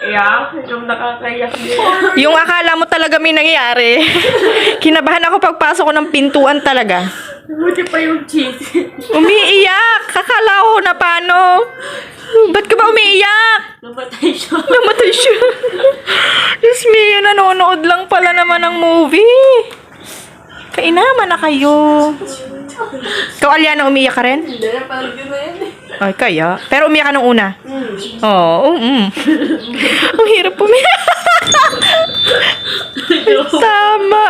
Iyak, yung nakakayak din. Yung akala mo talaga may nangyayari. Kinabahan ako pagpasok ko ng pintuan talaga. Buti pa yung cheese. Umiiyak! Akala ko na paano. Ba't ka ba umiiyak? Namatay siya. Namatay siya. Diyos Mia, nanonood lang pala naman ng movie. Kainaman na kayo. Ikaw, Aliana, umiiyak ka rin? Hindi, napalagyo na yan eh. Ay, kaya. Pero umiyak ka nung una? Oo, Ang hirap umiyak. Tama.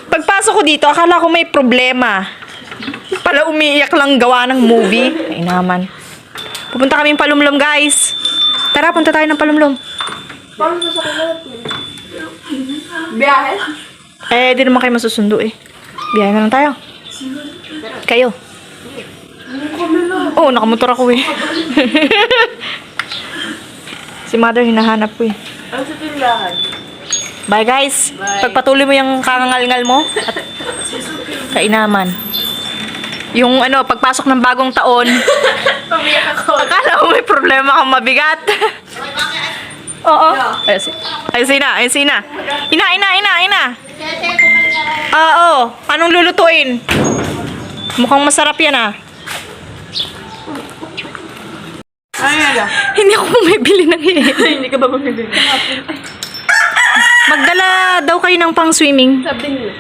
Pagpasok ko dito, akala ko may problema. Pala umiiyak lang gawa ng movie. Ay naman. Pupunta kaming Palumlom, guys. Tara, punta tayo ng Palumlom. Paano sa kanila? Biyahe? Di naman kayo masusundo eh. Biyahe na lang tayo. Kayo. Oo, nakamotor ako eh. Si mother hinahanap ko eh. Ano sa tindahan? Bye guys. Pagpatuloy mo yung kangangal-ngal mo. At kainaman. Yung pagpasok ng bagong taon. Pamiyak ako. Akala mo may problema kang mabigat. Oo. Ay, sina. Ina. Oo. Anong lulutuin? Mukhang masarap yan ah. Ay, ala. Hindi ako bumibili ng Hindi ka ba mamibili? Magdala daw kayo ng pang swimming. Sabi nila.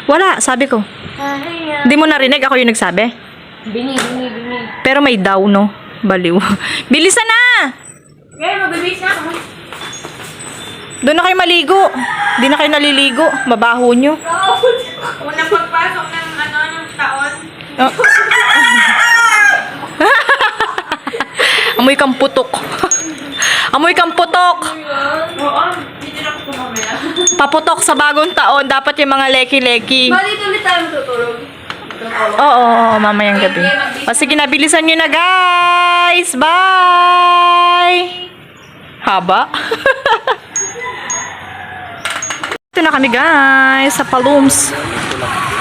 Wala, sabi ko. Ay, Di mo narinig, ako yung nagsabi. Bingi. Pero may daw, no? Baliw. Bilisan na! Ngayon, mabilis na ako. Doon na kayo maligo. Di na kayo naliligo. Mabaho nyo. Unang pagpasok ng ng taon. Oh. Amoy kang putok. Amoy kang putok. Oo, hindi na ako mamaya. Paputok sa bagong taon. Dapat yung mga leki-leki. Balik ulit tayo matutulog. Oo, mamayang gabi. O sige na, bilisan nyo na guys. Bye! Haba. Ito na kami guys, sa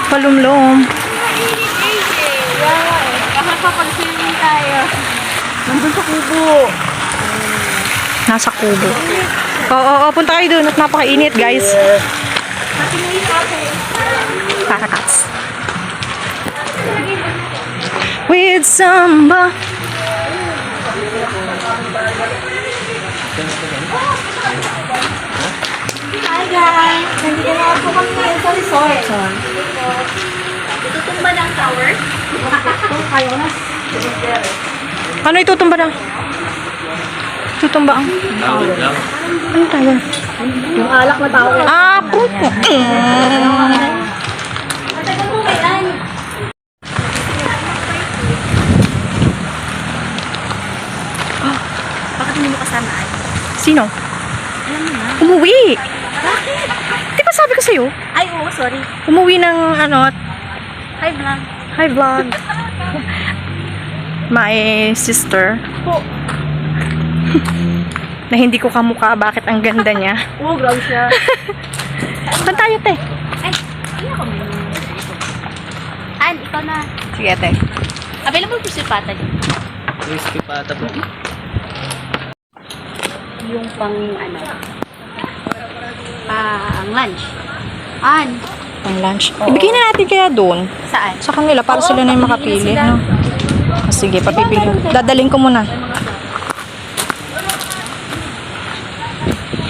Palumlom. Kahit papag-swimming tayo. Nandun sa kubo. Nasa kubo. Oo, punta kayo dun at napakainit guys. Kakakats. With samba. Hi guys! Nandito na ako kami ngayon sa resort. Itutumba ng tower. Kayo na. Ano itutumba na? Tutumba ang... Ano tower? Yung alak na tower. Ah, puto. Matagal mo ba yan? Bakit hindi mo kasama ay? Sino? Alam mo na. Umuwi. Bakit? Di ba sabi ko sa'yo? Ay, oo, sorry. Umuwi ng Hi, vlog. hi vlog. My sister. Po. Na hindi ko kamukha, bakit ang ganda niya. Oo, grabe siya. Saan tayo, te? Ay, hindi ako may... An, ikaw na. Sige, te. Available po si Pata dito. Crispy pata po. Yung pang pang lunch. An, Ang lunch. Ibigay na natin kaya doon. saan? Sa kanila, para Oo, sila na yung papili makapili. sila. No? Sige, papipili. Dadaling ko muna.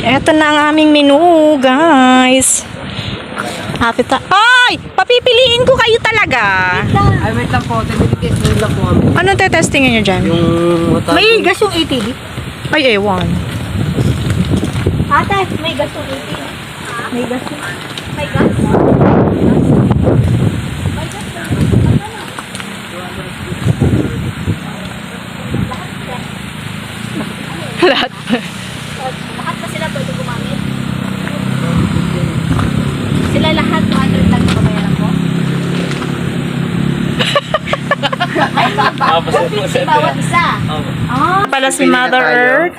Eto na ang aming menu, guys. Happy Ay! Papipiliin ko kayo talaga. Ay, wait lang po. Test lang po. Anong te-testingin nyo dyan? Yung... May gas yung ATV. Ay, ewan. Ate, may gas yung ATV. May gas yung... May gas? Lahat. Lahat pa sila pwede gumamit? Sila lahat 200 lang yung kabayaran ko? Ay, Tapos, 150 bawat isa. Ah, Pala si Mother Earth.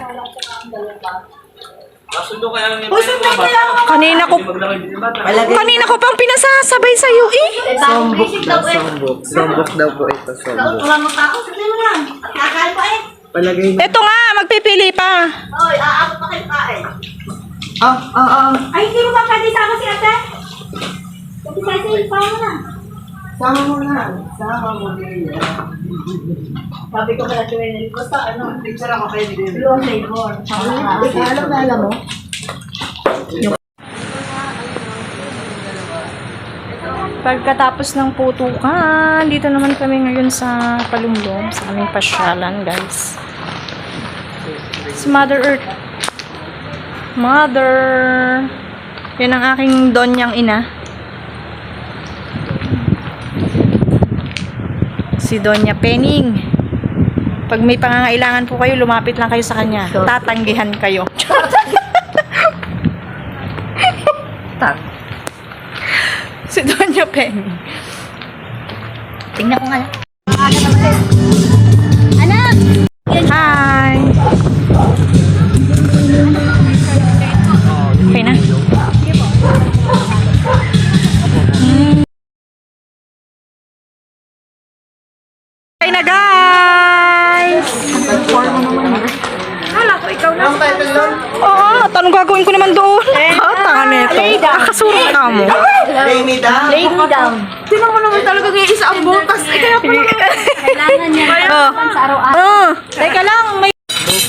Masundo kaya lang uy, sundan ko lang ako. Kanina ko pang pinasasabay sa'yo eh. Sombok daw, Sombok daw po ito. Sombok. Tulang mo pa ako, sundan mo lang. Kakain pa eh. Palagay na. Ito nga, magpipili pa. Oy, aabot pa kayo kain. Ah. Ay, hindi mo ba pwede sama si ate? Kasi kasi, paano na? Sama mo na. Sabi ko pala si Wenel, basta ano, Picture ako kayo din. blue flavor. Alam mo? Pagkatapos ng putukan, dito naman kami ngayon sa Palumlong, sa aming pasyalan, guys. Si Mother Earth. Mother! Yan ang aking donyang ina. Si Donya Penning. Pag may pangangailangan po kayo, lumapit lang kayo sa kanya. Tatanggihan kayo. Si Donya Penning. Tingnan ko nga. Anak! Hi! Okay na? Okay na, guys! Hala ko, ikaw na. Oo, tanong gagawin ko naman doon. Tanga nito. Kakasurong ka mo. Rainy down. Lay me down. Tinan mo naman talaga yung isa ang butas. Kaya pa Kailangan niya Oh. sa araw-araw. Oh, teka lang, may...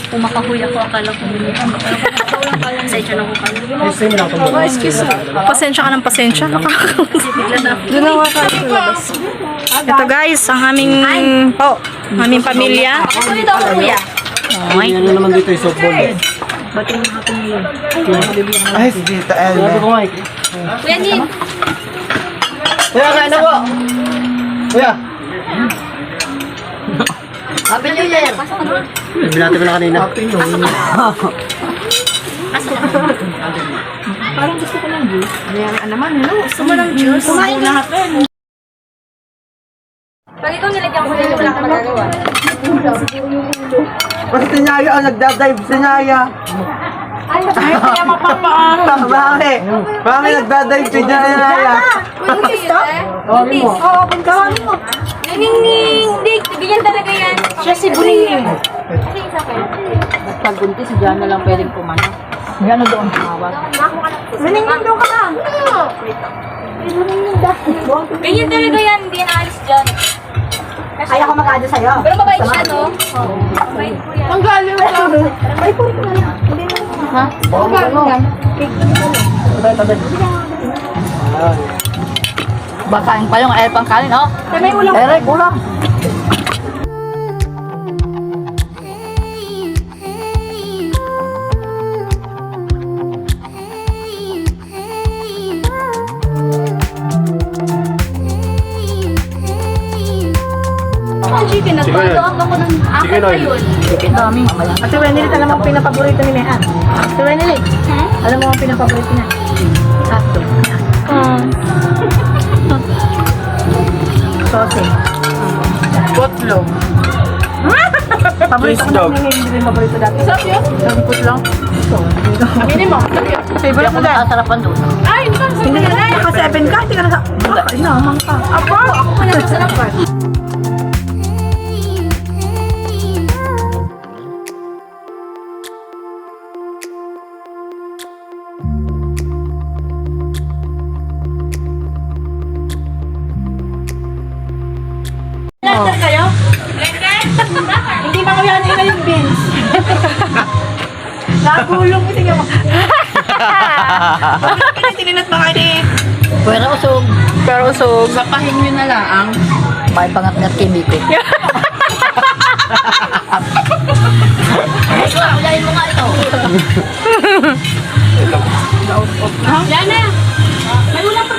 Pumakahuy ako, akala ko bilihan. Sa ito na ko kami. Oh, excuse me. Pasensya ka ng pasensya. Doon na nga tayo sa labas. Ito guys, ang aming... Oh, aming pamilya. Ako dito ako, kuya. Ay, Ano naman dito yung softball? Ay, si Tita Elme. Kuya Nin. Kuya, kain na po. Kuya. Happy New Year. Binati ko na kanina. Happy New Year. parang gusto ko ng juice. Ayan naman, no? Gusto mo ng juice? Kumain ka. Pag ikaw nilagyan ko nila, wala ka magagawa. Kasi sinaya ang nagdadive, sinaya. Ay, kaya mapapaan. Mami nagdadive, sinaya. Buntis to? Buntis. Oo, buntis mo. Ningning, hindi. Ganyan talaga yan. Siya si Buningning. Kasi isa ko. Pag buntis, diyan na lang pwedeng pumano. Yan na doon. Ningning doon ka lang. Ganyan talaga yan. Hindi yan alis dyan. Ayaw ko mag-ado sa'yo. Pero mabait siya, no? Mabait po yan. Ang galing mo. Ha? Ang galing mo. Bakain pa yung air pang kanin, oh. May ulam. Ere, kulang. Ang chicken, nagpapaloak ako ng apat na yun. Dami. At si Wendy, alam mo ang pinapaborito ni Leanne. Si Wendy, alam mo ang pinapaborito niya? Sato. Sausage. Potlo. Paborito ko na hindi rin paborito dati. Sarap yun? Samput lang. Aminin mo. Favorite mo dahil. Sarapan doon. Ay, hindi ka Hindi ka na. Naka 7 ka. Hindi ka na sa... Ay, naman ka. Apo, ako ka naman sa lapat. Blender kayo? Hindi ba kuya na yung beans? Nagulong ito yung... Tinitinat ba kayo ni... Pwera usog. Pero usog. Sapahin nyo na lang ang may pangat na kimiko. Kuyain mo nga ito. Yan na. May ulam pa.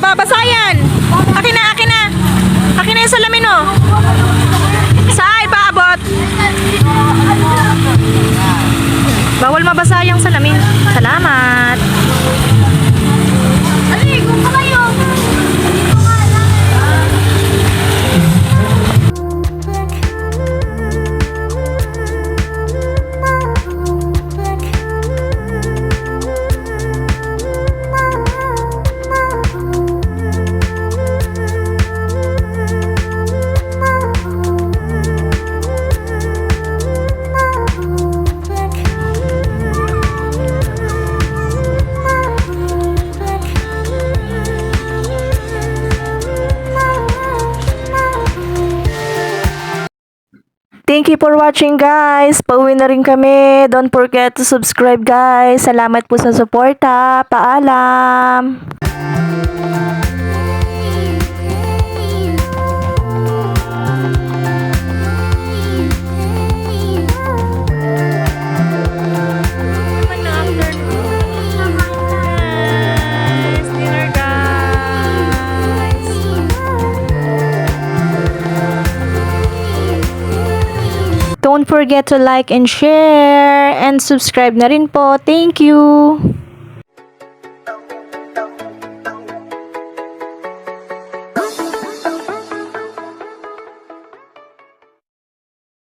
Mababasa yan. Akin na, akin na. Akin na yung salamin, oh. Saan? Paabot. Bawal mabasa yung salamin. Salamat. Ali, kung pa kayo. Hindi ko nga alam. Thank you for watching, guys. Pauwi na rin kami. Don't forget to subscribe, guys. Salamat po sa suporta. Paalam. Don't forget to like and share and subscribe na rin po. Thank you!